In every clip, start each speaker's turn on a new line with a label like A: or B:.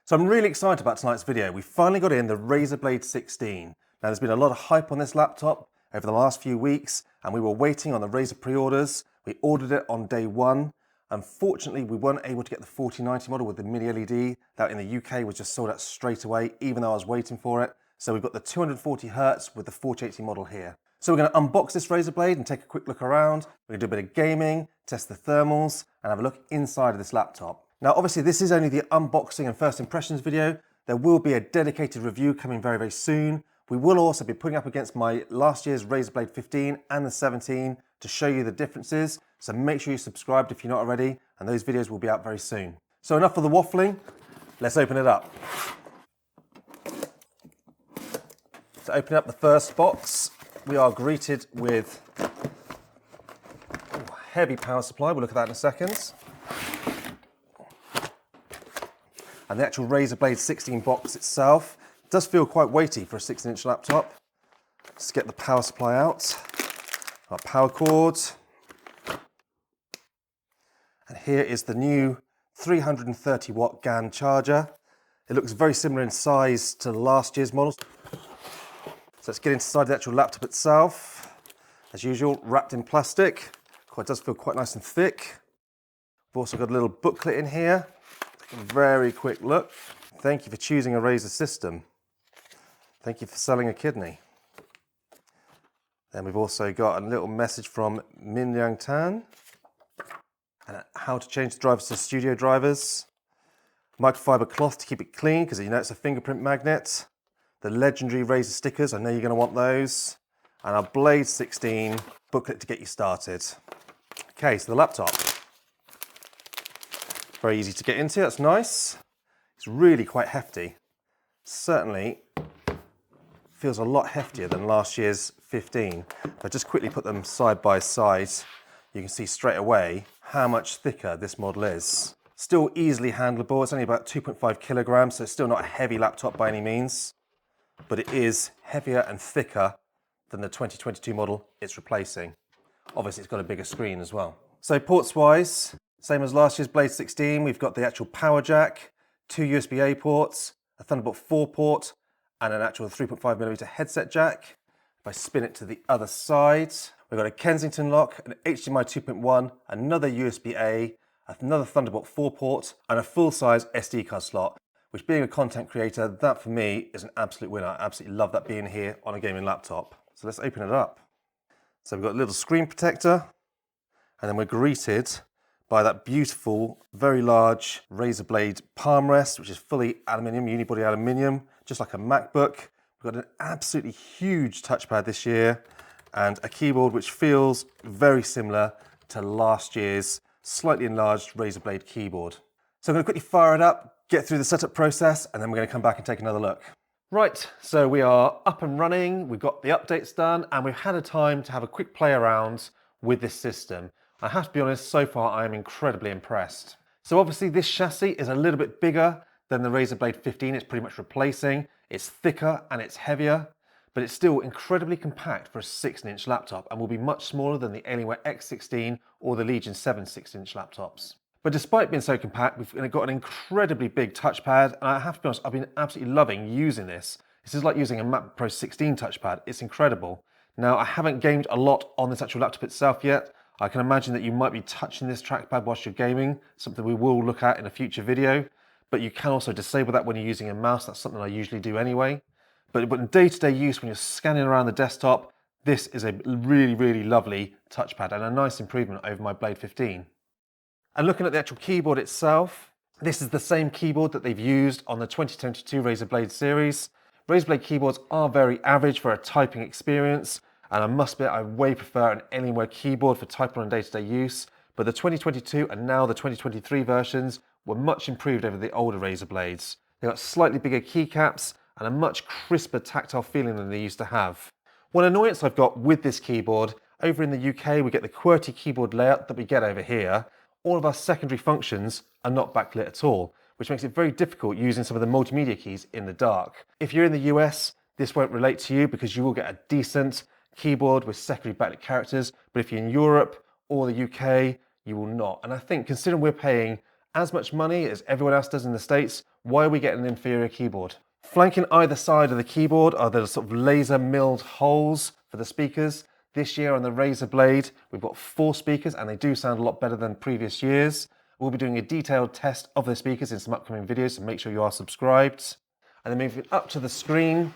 A: So I'm really excited about tonight's video. We finally got in the Razer Blade 16. Now there's been a lot of hype on this laptop over the last few weeks and we were waiting on the Razer pre-orders. We ordered it on day one. Unfortunately, we weren't able to get the 4090 model with the mini LED. That in the UK was just sold out straight away, even though I was waiting for it. So we've got the 240Hz with the 4080 model here. So we're going to unbox this Razer Blade and take a quick look around. We're going to do a bit of gaming, test the thermals, and have a look inside of this laptop. Now, obviously, this is only the unboxing and first impressions video. There will be a dedicated review coming very, very soon. We will also be putting up against my last year's Razer Blade 15 and the 17 to show you the differences. So make sure you're subscribed if you're not already, and those videos will be out very soon. So enough of the waffling, let's open it up. To open up the first box, we are greeted with a heavy power supply. We'll look at that in a second. And the actual Razer Blade 16 box itself does feel quite weighty for a 16-inch laptop. Let's get the power supply out. Our power cord. And here is the new 330 watt GAN charger. It looks very similar in size to last year's models. So let's get inside the actual laptop itself. As usual, wrapped in plastic. It does feel quite nice and thick. We've also got a little booklet in here. Take a very quick look. Thank you for choosing a Razer system. Thank you for selling a kidney. Then we've also got a little message from Min Liang Tan and how to change the drivers to studio drivers. Microfiber cloth to keep it clean because you know it's a fingerprint magnet. The legendary Razer stickers, I know you're going to want those. And our Blade 16 booklet to get you started. Okay, so the laptop. Very easy to get into, that's nice. It's really quite hefty. Certainly feels a lot heftier than last year's 15. If I just quickly put them side by side, you can see straight away how much thicker this model is. Still easily handleable, it's only about 2.5 kilograms, so it's still not a heavy laptop by any means, but it is heavier and thicker than the 2022 model it's replacing. Obviously it's got a bigger screen as well. So ports wise, same as last year's Blade 16, we've got the actual power jack, 2 USB-A ports, a Thunderbolt 4 port, and an actual 3.5mm headset jack. If I spin it to the other side, we've got a Kensington lock, an HDMI 2.1, another USB-A, another Thunderbolt 4 port, and a full-size SD card slot, which being a content creator, that for me is an absolute winner. I absolutely love that being here on a gaming laptop. So let's open it up. So we've got a little screen protector, and then we're greeted by that beautiful, very large Razer Blade palm rest, which is fully aluminium, unibody aluminium, just like a MacBook. We've got an absolutely huge touchpad this year, and a keyboard which feels very similar to last year's slightly enlarged Razer Blade keyboard. So I'm going to quickly fire it up, get through the setup process, and then we're going to come back and take another look. Right, so we are up and running, we've got the updates done, and we've had a time to have a quick play around with this system. I have to be honest, so far I am incredibly impressed. So obviously this chassis is a little bit bigger than the Razer Blade 15 it's pretty much replacing. It's thicker and it's heavier, but it's still incredibly compact for a 16-inch laptop and will be much smaller than the Alienware X16 or the Legion 7 16-inch laptops. But despite being so compact, we've got an incredibly big touchpad, and I have to be honest, I've been absolutely loving using this. This is like using a MacBook Pro 16 touchpad. It's incredible. Now, I haven't gamed a lot on this actual laptop itself yet. I can imagine that you might be touching this trackpad whilst you're gaming, something we will look at in a future video, but you can also disable that when you're using a mouse. That's something I usually do anyway. But in day-to-day use, when you're scanning around the desktop, this is a really, really lovely touchpad and a nice improvement over my Blade 15. And looking at the actual keyboard itself, this is the same keyboard that they've used on the 2022 Razer Blade series. Razer Blade keyboards are very average for a typing experience, and I must admit I way prefer an Alienware keyboard for typing on day-to-day use, but the 2022 and now the 2023 versions were much improved over the older Razer Blades. They got slightly bigger keycaps and a much crisper tactile feeling than they used to have. One annoyance I've got with this keyboard, over in the UK we get the QWERTY keyboard layout that we get over here. All of our secondary functions are not backlit at all, which makes it very difficult using some of the multimedia keys in the dark. If you're in the US, this won't relate to you because you will get a decent keyboard with secondary backlit characters, but if you're in Europe or the UK, you will not. And I think considering we're paying as much money as everyone else does in the States, Why are we getting an inferior keyboard? Flanking either side of the keyboard are the sort of laser milled holes for the speakers. This year on the Razer Blade, we've got 4 speakers and they do sound a lot better than previous years. We'll be doing a detailed test of the speakers in some upcoming videos, so make sure you are subscribed. And then moving up to the screen,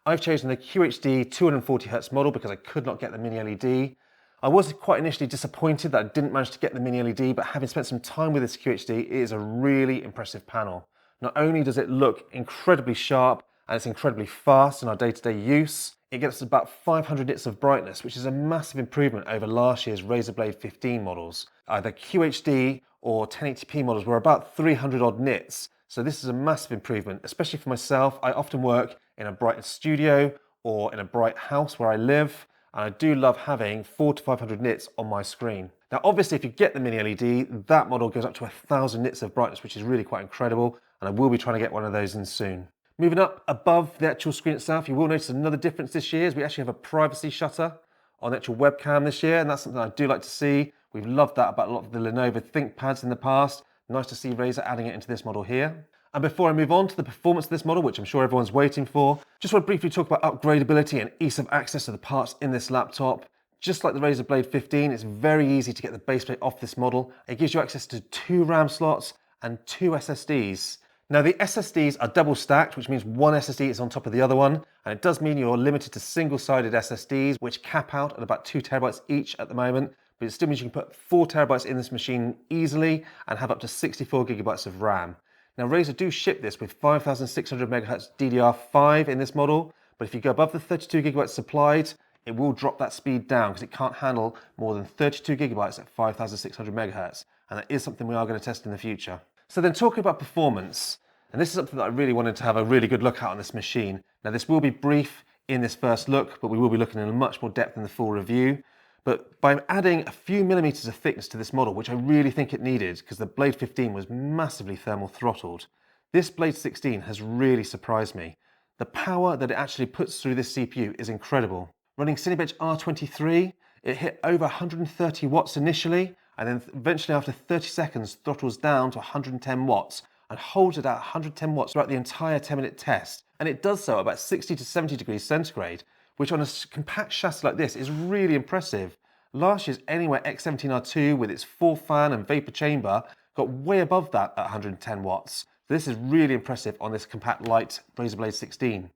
A: I've chosen the QHD 240Hz model because I could not get the mini LED. I was quite initially disappointed that I didn't manage to get the mini LED, but having spent some time with this QHD, it is a really impressive panel. Not only does it look incredibly sharp and it's incredibly fast in our day-to-day use, it gets about 500 nits of brightness, which is a massive improvement over last year's Razer Blade 15 models. Either QHD or 1080p models were about 300 odd nits, so this is a massive improvement, especially for myself. I often work in a bright studio or in a bright house where I live, and I do love having 400 to 500 nits on my screen. Now obviously if you get the mini LED, that model goes up to 1000 nits of brightness, which is really quite incredible, and I will be trying to get one of those in soon. Moving up above the actual screen itself, you will notice another difference this year is we actually have a privacy shutter on the actual webcam this year, and that's something I do like to see. We've loved that about a lot of the Lenovo ThinkPads in the past. Nice to see Razer adding it into this model here. And before I move on to the performance of this model, which I'm sure everyone's waiting for, just want to briefly talk about upgradability and ease of access to the parts in this laptop. Just like the Razer Blade 15, it's very easy to get the base plate off this model. It gives you access to 2 RAM slots and 2 SSDs. Now the SSDs are double stacked, which means one SSD is on top of the other one, and it does mean you're limited to single-sided SSDs, which cap out at about 2 terabytes each at the moment, but it still means you can put 4 terabytes in this machine easily and have up to 64 gigabytes of RAM. Now Razer do ship this with 5600 MHz DDR5 in this model, but if you go above the 32 gigabytes supplied, it will drop that speed down because it can't handle more than 32 gigabytes at 5600 MHz, and that is something we are going to test in the future. So then talking about performance, and this is something that I really wanted to have a really good look at on this machine. Now this will be brief in this first look, but we will be looking in much more depth in the full review. But by adding a few millimeters of thickness to this model, which I really think it needed because the Blade 15 was massively thermal throttled, this Blade 16 has really surprised me. The power that it actually puts through this CPU is incredible. Running Cinebench R23, it hit over 130 watts initially, and then eventually after 30 seconds throttles down to 110 watts and holds it at 110 watts throughout the entire 10-minute test. And it does so at about 60 to 70 degrees centigrade, which on a compact chassis like this is really impressive. Last year's Anywhere X17R2 with its full fan and vapor chamber got way above that at 110 watts. So this is really impressive on this compact light Razer Blade 16.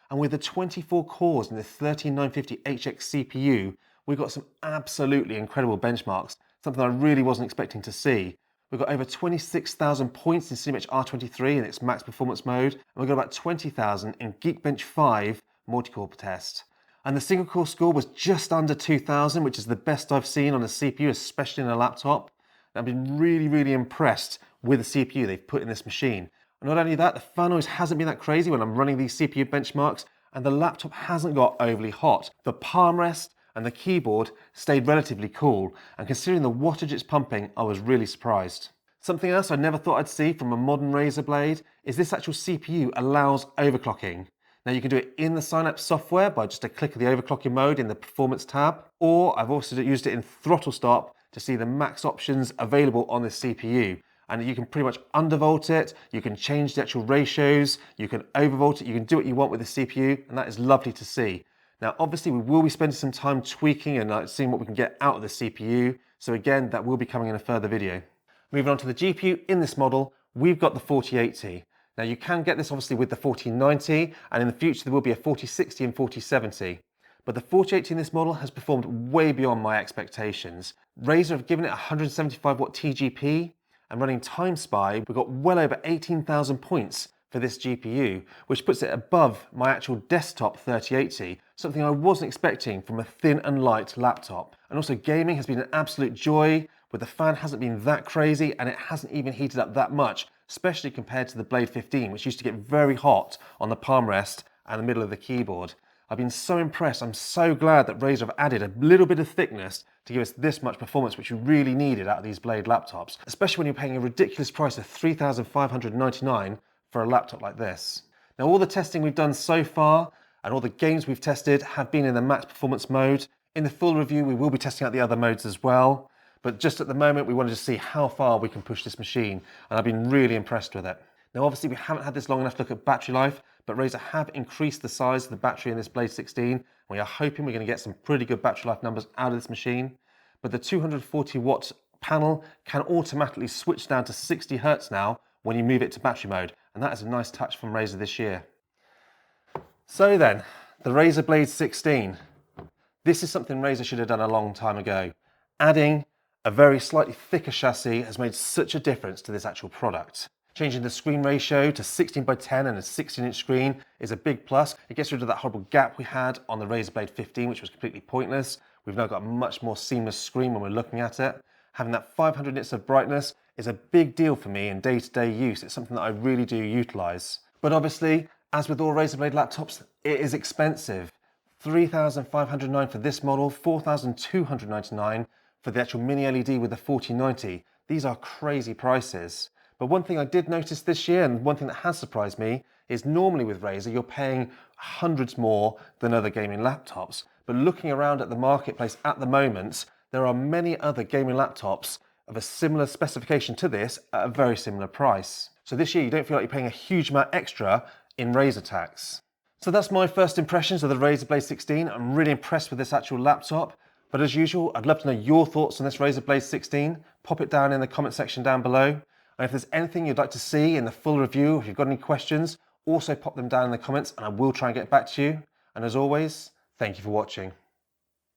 A: And with the 24 cores in the 13950HX CPU, we've got some absolutely incredible benchmarks, something I really wasn't expecting to see. We've got over 26,000 points in Cinebench R23 in its max performance mode, and we've got about 20,000 in Geekbench 5 multi-core test. And the single core score was just under 2,000, which is the best I've seen on a CPU, especially in a laptop. I've been really impressed with the CPU they've put in this machine. And not only that, the fan noise hasn't been that crazy when I'm running these CPU benchmarks, and the laptop hasn't got overly hot. The palm rest and the keyboard stayed relatively cool, and considering the wattage it's pumping, I was really surprised. Something else I never thought I'd see from a modern Razer Blade is this actual CPU allows overclocking. Now you can do it in the Synapse software by just a click of the overclocking mode in the Performance tab, or I've also used it in Throttle Stop to see the max options available on this CPU. And you can pretty much undervolt it, you can change the actual ratios, you can overvolt it, you can do what you want with the CPU, and that is lovely to see. Now obviously we will be spending some time tweaking and seeing what we can get out of the CPU, so again that will be coming in a further video. Moving on to the GPU in this model, we've got the 4080. Now you can get this obviously with the 4090, and in the future there will be a 4060 and 4070. But the 4080 in this model has performed way beyond my expectations. Razer have given it 175 watt TGP, and running Time Spy, we've got well over 18,000 points for this GPU, which puts it above my actual desktop 3080, something I wasn't expecting from a thin and light laptop. And also gaming has been an absolute joy, where the fan hasn't been that crazy and it hasn't even heated up that much, especially compared to the Blade 15, which used to get very hot on the palm rest and the middle of the keyboard. I've been so impressed. I'm so glad that Razer have added a little bit of thickness to give us this much performance, which you really needed out of these Blade laptops, especially when you're paying a ridiculous price of $3,599 for a laptop like this. Now all the testing we've done so far and all the games we've tested have been in the max performance mode. In the full review we will be testing out the other modes as well, but just at the moment we wanted to see how far we can push this machine, and I've been really impressed with it. Now obviously we haven't had this long enough to look at battery life, but Razer have increased the size of the battery in this Blade 16. And we are hoping we're going to get some pretty good battery life numbers out of this machine. But the 240 watt panel can automatically switch down to 60 Hertz now when you move it to battery mode. And that is a nice touch from Razer this year. So then, the Razer Blade 16. This is something Razer should have done a long time ago. Adding a very slightly thicker chassis has made such a difference to this actual product. Changing the screen ratio to 16:10 and a 16-inch screen is a big plus. It gets rid of that horrible gap we had on the Razer Blade 15, which was completely pointless. We've now got a much more seamless screen when we're looking at it. Having that 500 nits of brightness is a big deal for me in day-to-day use. It's something that I really do utilize. But obviously, as with all Razer Blade laptops, it is expensive. $3,509 for this model, $4,299 for the actual mini LED with the 4090. These are crazy prices. But one thing I did notice this year, and one thing that has surprised me, is normally with Razer you're paying hundreds more than other gaming laptops. But looking around at the marketplace at the moment, there are many other gaming laptops of a similar specification to this at a very similar price. So this year you don't feel like you're paying a huge amount extra in Razer tax. So that's my first impressions of the Razer Blade 16. I'm really impressed with this actual laptop. But as usual, I'd love to know your thoughts on this Razer Blade 16. Pop it down in the comment section down below. And if there's anything you'd like to see in the full review, if you've got any questions, also pop them down in the comments and I will try and get back to you. And as always, thank you for watching.